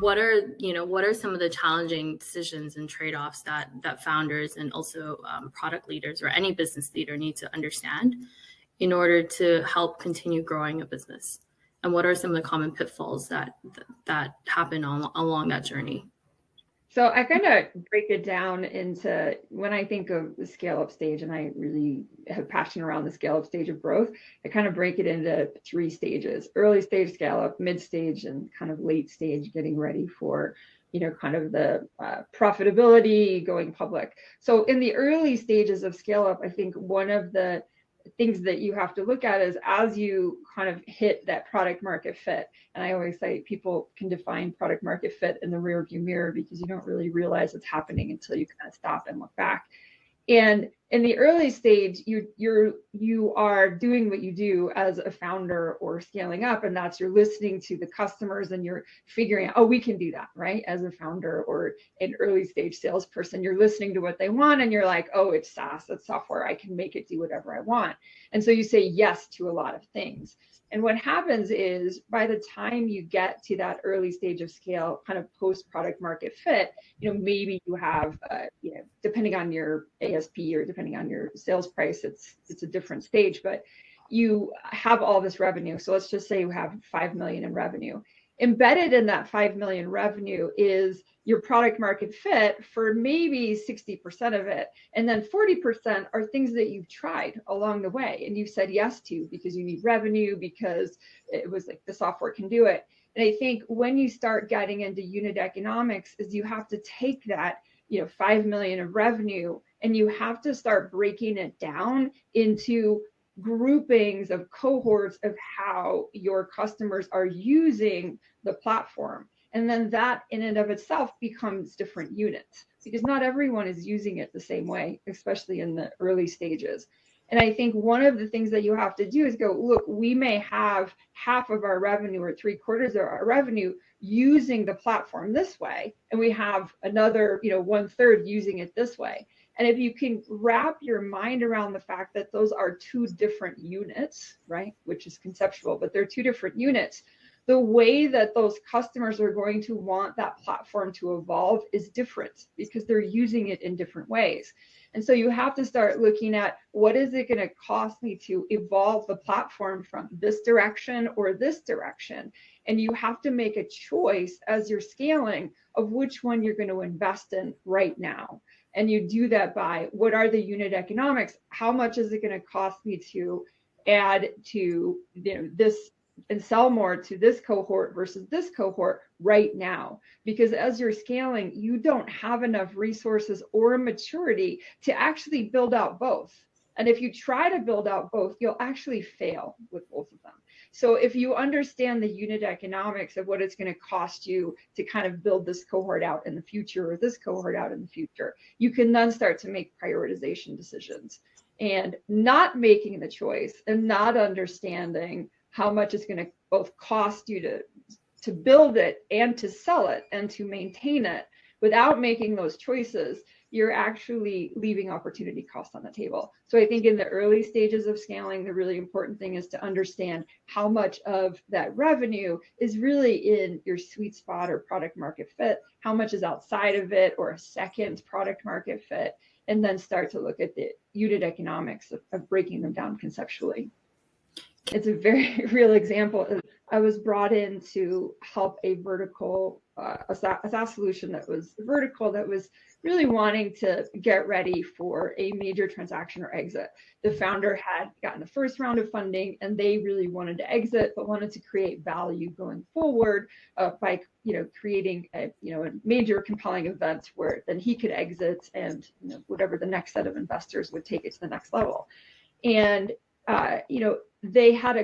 what are some of the challenging decisions and trade-offs that founders and also product leaders or any business leader need to understand in order to help continue growing a business? And what are some of the common pitfalls that happen along that journey? So I kind of break it down into, when I think of the scale up stage, and I really have passion around the scale up stage of growth, I kind of break it into 3 stages: early stage scale up, mid stage, and kind of late stage getting ready for, kind of the profitability, going public. So in the early stages of scale up, I think one of the things that you have to look at is as you kind of hit that product market fit. And I always say people can define product market fit in the rearview mirror, because you don't really realize it's happening until you kind of stop and look back. And in the early stage, you are doing what you do as a founder or scaling up, and that's you're listening to the customers and you're figuring out, oh, we can do that, right? As a founder or an early stage salesperson, you're listening to what they want and you're like, oh, it's SaaS, it's software, I can make it do whatever I want. And so you say yes to a lot of things. And what happens is, by the time you get to that early stage of scale, kind of post product market fit, maybe you have, depending on your ASP or depending on your sales price, it's a different stage, but you have all this revenue. So let's just say you have 5 million in revenue. Embedded in that 5 million revenue is your product market fit for maybe 60% of it. And then 40% are things that you've tried along the way and you've said yes to because you need revenue, because it was like the software can do it. And I think when you start getting into unit economics is you have to take that, 5 million of revenue, and you have to start breaking it down into groupings of cohorts of how your customers are using the platform. And then that in and of itself becomes different units, because not everyone is using it the same way, especially in the early stages. And I think one of the things that you have to do is go, look, we may have half of our revenue or 3/4 of our revenue using the platform this way, and we have another, 1/3 using it this way. And if you can wrap your mind around the fact that those are 2 different units, right, which is conceptual, but they're 2 different units, the way that those customers are going to want that platform to evolve is different because they're using it in different ways. And so you have to start looking at, what is it going to cost me to evolve the platform from this direction or this direction? And you have to make a choice as you're scaling of which one you're going to invest in right now. And you do that by, what are the unit economics? How much is it going to cost me to add to this and sell more to this cohort versus this cohort right now? Because as you're scaling, you don't have enough resources or maturity to actually build out both. And if you try to build out both, you'll actually fail with both of them. So if you understand the unit economics of what it's going to cost you to kind of build this cohort out in the future or this cohort out in the future, you can then start to make prioritization decisions. And not making the choice and not understanding how much it's going to both cost you to build it and to sell it and to maintain it, without making those choices, you're actually leaving opportunity cost on the table. So I think in the early stages of scaling, the really important thing is to understand how much of that revenue is really in your sweet spot or product market fit, how much is outside of it or a second product market fit, and then start to look at the unit economics of breaking them down conceptually. It's a very real example. I was brought in to help a vertical, a SaaS solution that was vertical, that was really wanting to get ready for a major transaction or exit. The founder had gotten the first round of funding and they really wanted to exit, but wanted to create value going forward by creating a major compelling event where then he could exit and whatever the next set of investors would take it to the next level. And they had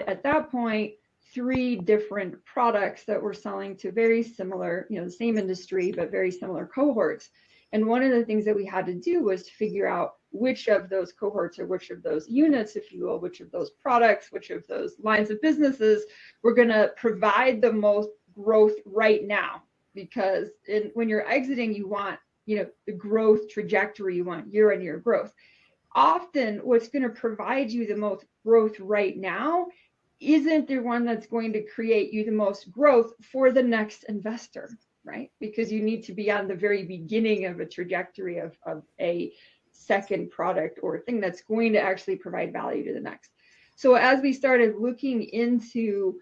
at that point 3 different products that were selling to very similar, the same industry, but very similar cohorts. And one of the things that we had to do was to figure out which of those cohorts or which of those units, if you will, which of those products, which of those lines of businesses were going to provide the most growth right now. Because when you're exiting, you want, the growth trajectory, you want year-on-year growth. Often what's going to provide you the most growth right now isn't the one that's going to create you the most growth for the next investor, right? Because you need to be on the very beginning of a trajectory of a second product or thing that's going to actually provide value to the next. So as we started looking into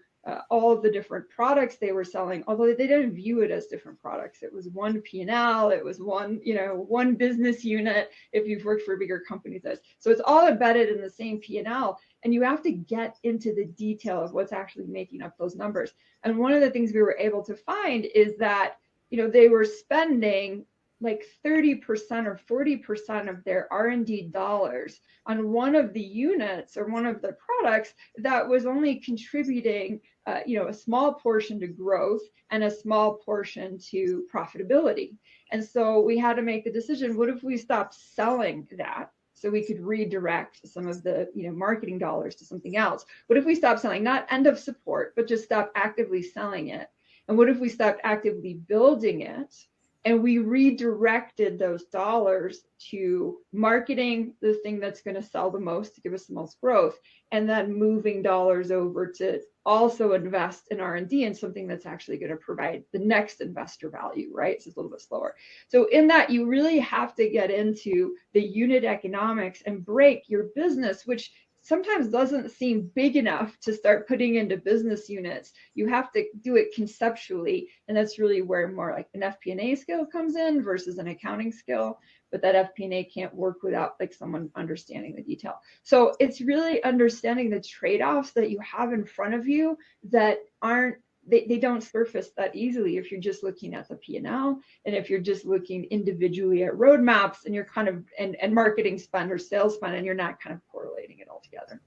all of the different products they were selling, although they didn't view it as different products, it was one P&L, it was one, one business unit. If you've worked for bigger companies, so it's all embedded in the same P&L, and you have to get into the detail of what's actually making up those numbers. And one of the things we were able to find is that, they were spending like 30% or 40% of their R&D dollars on one of the units or one of the products that was only contributing, a small portion to growth and a small portion to profitability. And so we had to make the decision, what if we stopped selling that? So we could redirect some of the marketing dollars to something else. What if we stop selling, not end of support, but just stop actively selling it? And what if we stopped actively building it and we redirected those dollars to marketing the thing that's going to sell the most to give us the most growth, and then moving dollars over to also invest in R&D and something that's actually going to provide the next investor value, right? So it's a little bit slower. So in that, you really have to get into the unit economics and break your business, which sometimes doesn't seem big enough to start putting into business units. You have to do it conceptually, and that's really where more like an FP&A skill comes in versus an accounting skill. But that FP&A can't work without like someone understanding the detail. So it's really understanding the trade-offs that you have in front of you that they don't surface that easily if you're just looking at the P&L, and if you're just looking individually at roadmaps and you're kind of and marketing spend or sales spend, and you're not kind of correlating it all together.